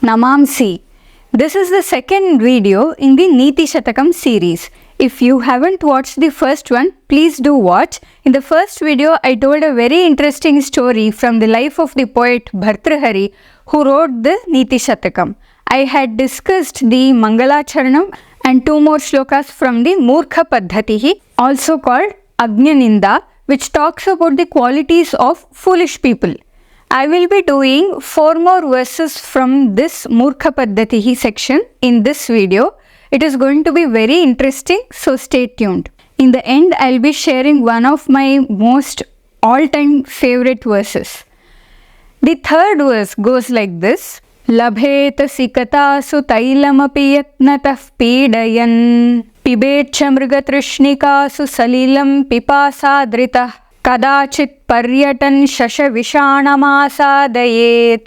Namamsi. This is the second video in the Neeti Shatakam series. If you haven't watched the first one, please do watch. In the first video, I told a very interesting story from the life of the poet Bhartrhari who wrote the Neeti Shatakam. I had discussed the Mangalacharanam and two more shlokas from the Murkha Paddhatihi, also called Agnya-ninda, which talks about the qualities of foolish people. I will be doing 4 more verses from this Murkha Paddhatihi section in this video. It is going to be very interesting, so stay tuned. In the end, I will be sharing one of my most all-time favorite verses. The third verse goes like this. Labheta sikatasu tailamapi yatnatah pidayan pibetcha mrigatrishhnikasu salilam pipasadritah kadachit paryatan shasha vishanamasadayet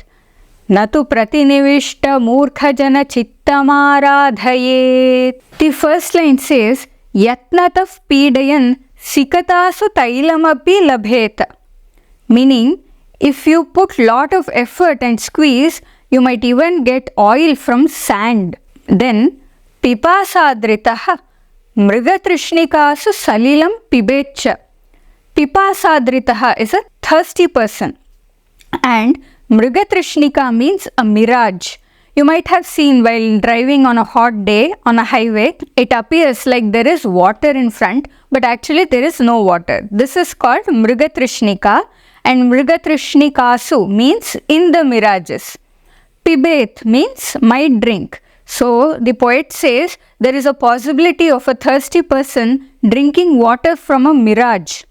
natu pratinivishta murkhajana chittamaradhayet. The first line says, Yatnataf pidayan sikatasu tailamapi labheta. Meaning, if you put lot of effort and squeeze, you might even get oil from sand. Then, pipasadritaha mrigatrishhnikasu salilam pibetcha. Pipasadritaha is a thirsty person. And mrigatrishnika means a mirage. You might have seen while driving on a hot day on a highway, it appears like there is water in front, but actually there is no water. This is called mrigatrishnika, and mrigatrishhnikasu means in the mirages. Pibet means might drink. So the poet says there is a possibility of a thirsty person drinking water from a mirage.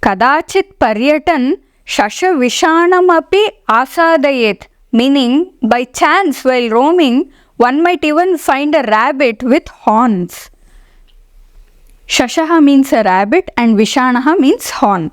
Kadachit paryatan shasha vishanamapi asadayet. Meaning, by chance while roaming, one might even find a rabbit with horns. Shashaha means a rabbit and Vishanaha means horn.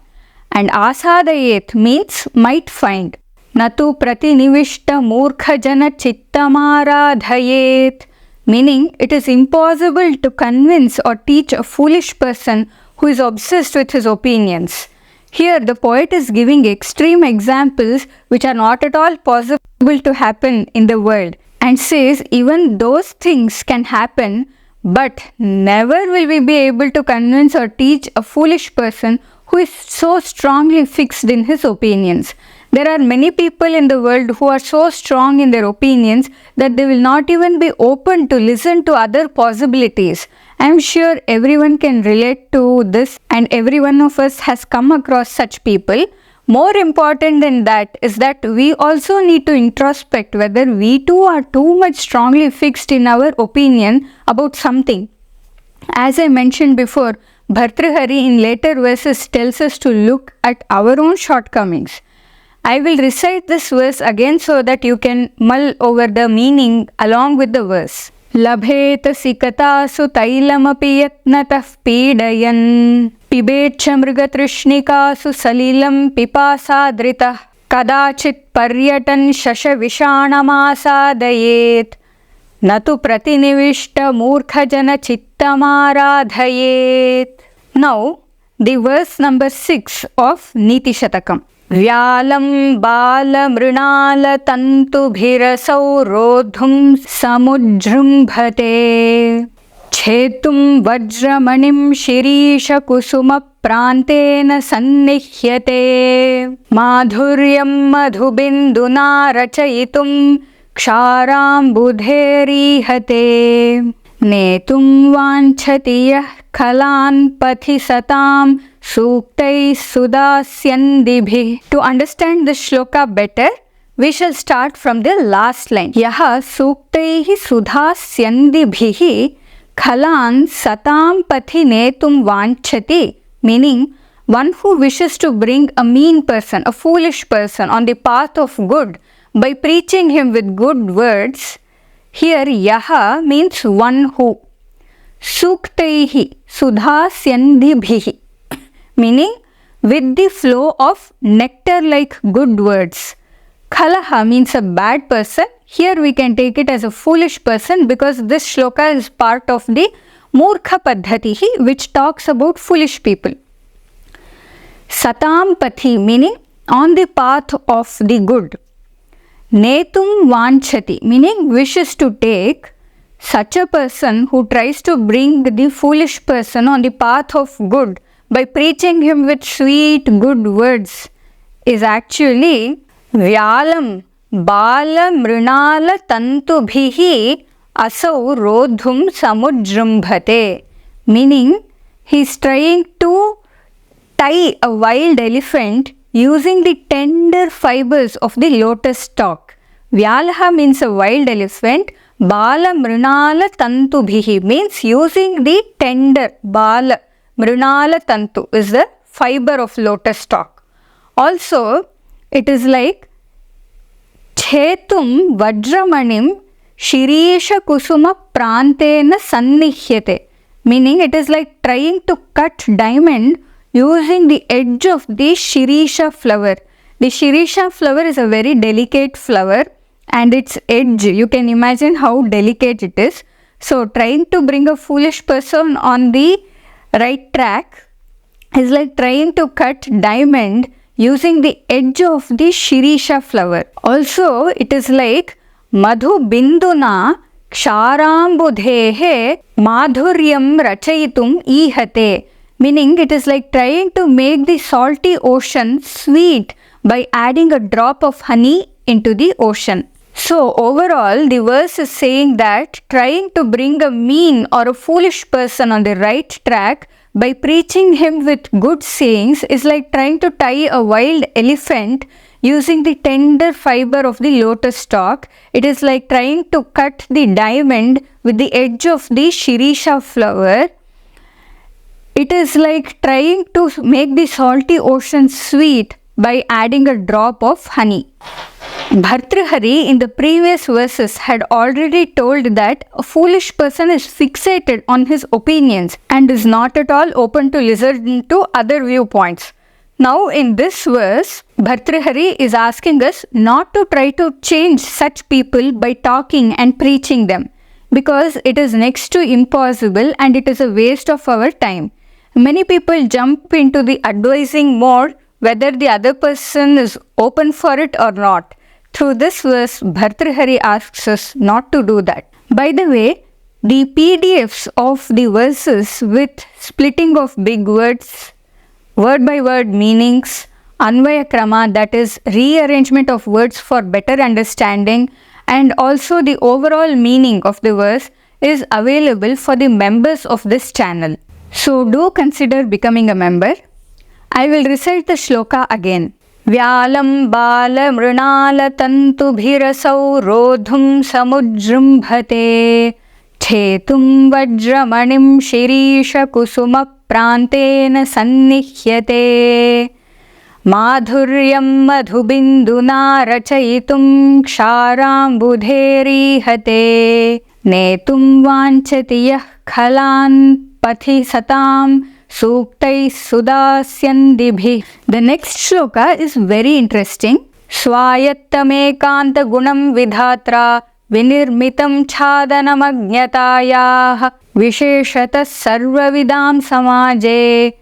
And asadayet means might find. Natu pratinivishta murkhajana chittamaradhayet. Meaning, it is impossible to convince or teach a foolish person who is obsessed with his opinions. Here, the poet is giving extreme examples which are not at all possible to happen in the world, and says even those things can happen, but never will we be able to convince or teach a foolish person who is so strongly fixed in his opinions. There are many people in the world who are so strong in their opinions that they will not even be open to listen to other possibilities. I am sure everyone can relate to this, and every one of us has come across such people. More important than that is that we also need to introspect whether we too are too much strongly fixed in our opinion about something. As I mentioned before, Bhartrhari in later verses tells us to look at our own shortcomings. I will recite this verse again so that you can mull over the meaning along with the verse. Labheta sikatasu tailamapi yatnatah pidayan pibetcha mrigatrishhnikasu salilam pipasadritah kadachit paryatan shasha vishanamasadayet natu pratinivishta murkhajana chittamaradhayet. Now, the verse number 6 of Neeti Shatakam. Vyalam bala mrinala tantu bhirasau rodhum samujrumbhate chetum vajramanim shirisha kusuma prantena sannihyate madhuryam madhubinduna rachayitum ksharam budherihate netum vanchati yah khalan pathi satam Suktai Sudasyandibhi. To understand this shloka better, we shall start from the last line. Yaha Suktaihi Sudasyandibhi Khalan Satam Pathi Netum Vanchati. Meaning, one who wishes to bring a mean person, a foolish person on the path of good by preaching him with good words. Here, Yaha means one who. Suktaihi Sudasyandibhi. Meaning, with the flow of nectar-like good words. Khalaha means a bad person. Here we can take it as a foolish person because this shloka is part of the Murkha Paddhatihi, which talks about foolish people. Satam Pathi meaning on the path of the good. Netum vanchati, meaning wishes to take. Such a person who tries to bring the foolish person on the path of good by preaching him with sweet good words is actually Vyalam Bala Mrinala Tantubhihi Asau Rodhum Samujrumbhate, meaning he is trying to tie a wild elephant using the tender fibers of the lotus stalk. Vyalaha means a wild elephant. Bala Mrinala Tantubhihi means using the tender Bala Mrinala Tantu is the fiber of lotus stalk. Also, it is like Chetum Vajramanim Shirisha Kusuma Prantena Sannihyate, meaning it is like trying to cut diamond using the edge of the Shirisha flower. The Shirisha flower is a very delicate flower and its edge, you can imagine how delicate it is. So trying to bring a foolish person on the right track is like trying to cut diamond using the edge of the Shirisha flower. Also, it is like Madhu Binduna Ksharambudhehe Madhuryam Rachayitum Ihate, meaning it is like trying to make the salty ocean sweet by adding a drop of honey into the ocean. So overall, the verse is saying that trying to bring a mean or a foolish person on the right track by preaching him with good sayings is like trying to tie a wild elephant using the tender fiber of the lotus stalk. It is like trying to cut the diamond with the edge of the Shirisha flower. It is like trying to make the salty ocean sweet by adding a drop of honey. Bhartrihari in the previous verses had already told that a foolish person is fixated on his opinions and is not at all open to listen to other viewpoints. Now in this verse, Bhartrihari is asking us not to try to change such people by talking and preaching them, because it is next to impossible and it is a waste of our time. Many people jump into the advising mode whether the other person is open for it or not. Through this verse, Bhartrihari asks us not to do that. By the way, the PDFs of the verses with splitting of big words, word by word meanings, Anvaya Krama, that is rearrangement of words for better understanding, and also the overall meaning of the verse is available for the members of this channel. So do consider becoming a member. I will recite the shloka again. Vyalam bala mrinala tantu bhirasau rodhum samujrumbhate chetum vajramanim shirisha kusuma prantena sannihyate madhuryam madhubinduna rachayitum ksharambudherihate netum vanchati yah khalan pathi satam Suktai Sudasyandibhi. The next shloka is very interesting. Swayattamekanta gunam vidhatra vinirmitam chhadanam agnatayah visheshata sarvavidam samaje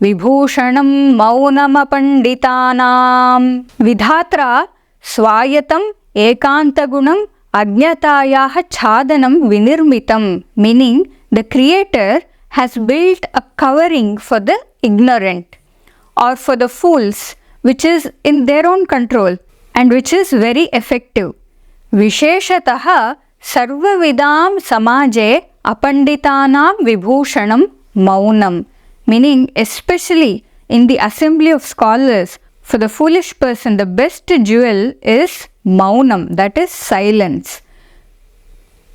vibhushanam maunam apanditanam. Vidhatra swayatam ekanta gunam agnatayah chhadanam vinirmitam, meaning the creator has built a covering for the ignorant or for the fools, which is in their own control and which is very effective. Visheshataha sarvavidam samaje apanditanam vibhushanam maunam, meaning especially in the assembly of scholars, for the foolish person the best jewel is maunam, that is silence.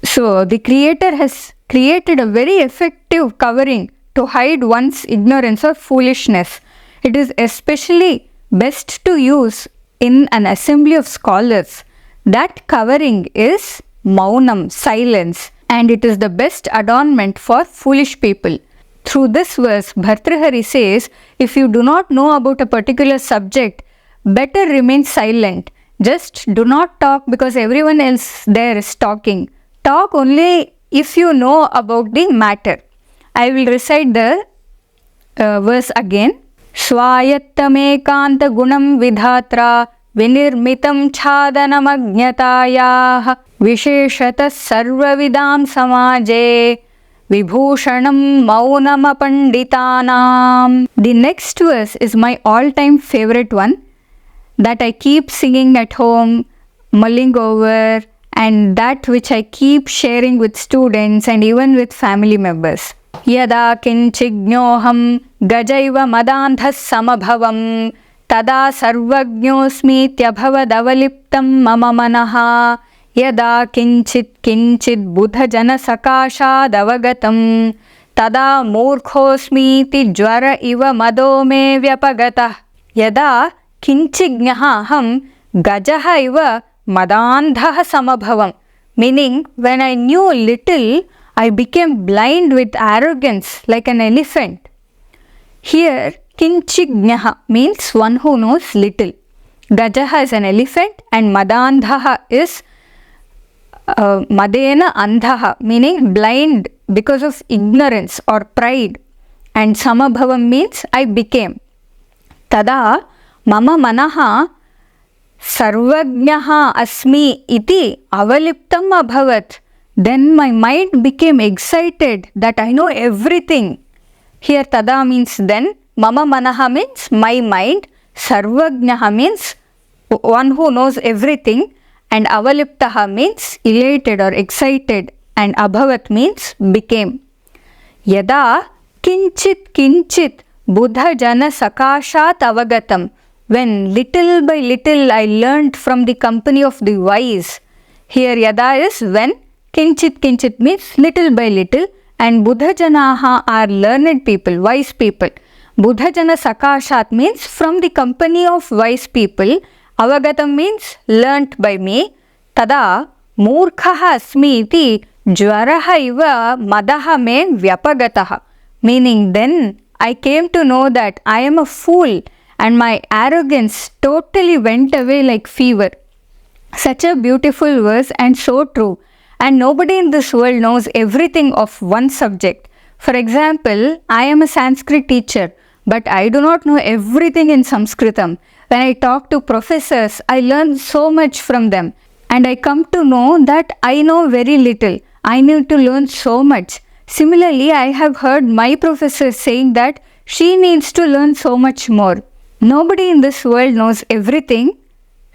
So the creator has created a very effective covering to hide one's ignorance or foolishness. It is especially best to use in an assembly of scholars. That covering is maunam, silence, and it is the best adornment for foolish people. Through this verse, Bhartrihari says, if you do not know about a particular subject, better remain silent. Just do not talk because everyone else there is talking. Talk only if you know about the matter. I will recite the verse again. Swayattamekanta gunam vidhatra vinirmitam chhadanamagnyatayah visheshatah sarvavidam samaje vibhushanam maunamapanditanam. The next verse is my all-time favorite one that I keep singing at home, mulling over, and that which I keep sharing with students and even with family members. Yada kinchignoham gajaiva madandhas samabhavam tada sarvagnyosmi tyabhavadavaliptam mama manaha yada kinchit buddha jana sakashadavagatam tada murkhosmi ti jvara iva mado me vyapagata yada kinchignaham gajaha iva madandhaha samabhavam, meaning when I knew little, I became blind with arrogance like an elephant. Here, kinchignaha means one who knows little. Gajaha is an elephant and madandhaha is madena andhaha, meaning blind because of ignorance or pride. And samabhavam means I became. Tada mama manaha sarvagnaha asmi iti avaliptam abhavat. Then my mind became excited that I know everything. Here tada means then, mama manaha means my mind, sarvagnaha means one who knows everything, and avaliptaha means elated or excited, and abhavat means became. Yada kinchit buddha jana sakashat avagatam. When little by little I learnt from the company of the wise. Here yada is when, kinchit means little by little, and buddha janaha are learned people, wise people. Buddha jana sakashat means from the company of wise people. Avagatam means learnt by me. Tada murkhaha asmi iti jvaraha iva madaha me vyapagataha. Meaning then I came to know that I am a fool and my arrogance totally went away like fever. Such a beautiful verse and so true. And nobody in this world knows everything of one subject. For example, I am a Sanskrit teacher, but I do not know everything in Sanskritam. When I talk to professors, I learn so much from them. And I come to know that I know very little. I need to learn so much. Similarly, I have heard my professor saying that she needs to learn so much more. Nobody in this world knows everything.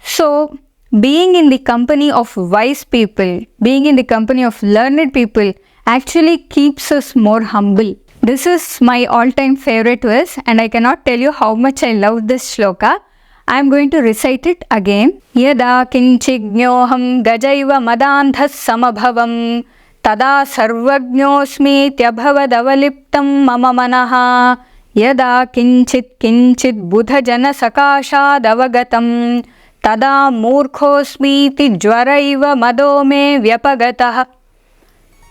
So, being in the company of wise people, being in the company of learned people actually keeps us more humble. This is my all-time favorite verse and I cannot tell you how much I love this shloka. I am going to recite it again. Yada kinchignoham gajaiva madandhas samabhavam tada sarvagnyosmi tyabhavadavaliptam mama manaha yada kinchit buddha jana sakashadavagatam tada murkhosmi ti jvaraiva mado me vyapagataha.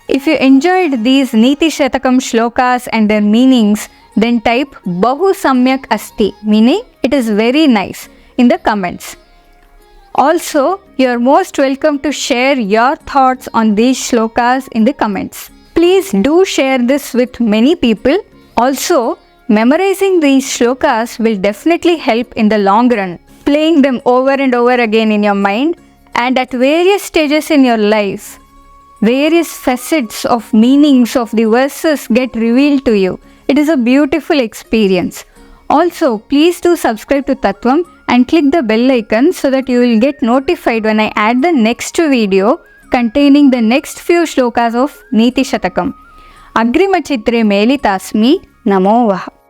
If you enjoyed these Neeti Shatakam shlokas and their meanings, then type Bahu Samyak Asti, meaning it is very nice, in the comments. Also, you are most welcome to share your thoughts on these shlokas in the comments. Please do share this with many people. Also, memorizing these shlokas will definitely help in the long run. Playing them over and over again in your mind and at various stages in your life, various facets of meanings of the verses get revealed to you. It is a beautiful experience. Also, please do subscribe to Tattvam and click the bell icon so that you will get notified when I add the next video containing the next few shlokas of Neeti Shatakam. Agrimachitre Melitasmi Namo Vaha.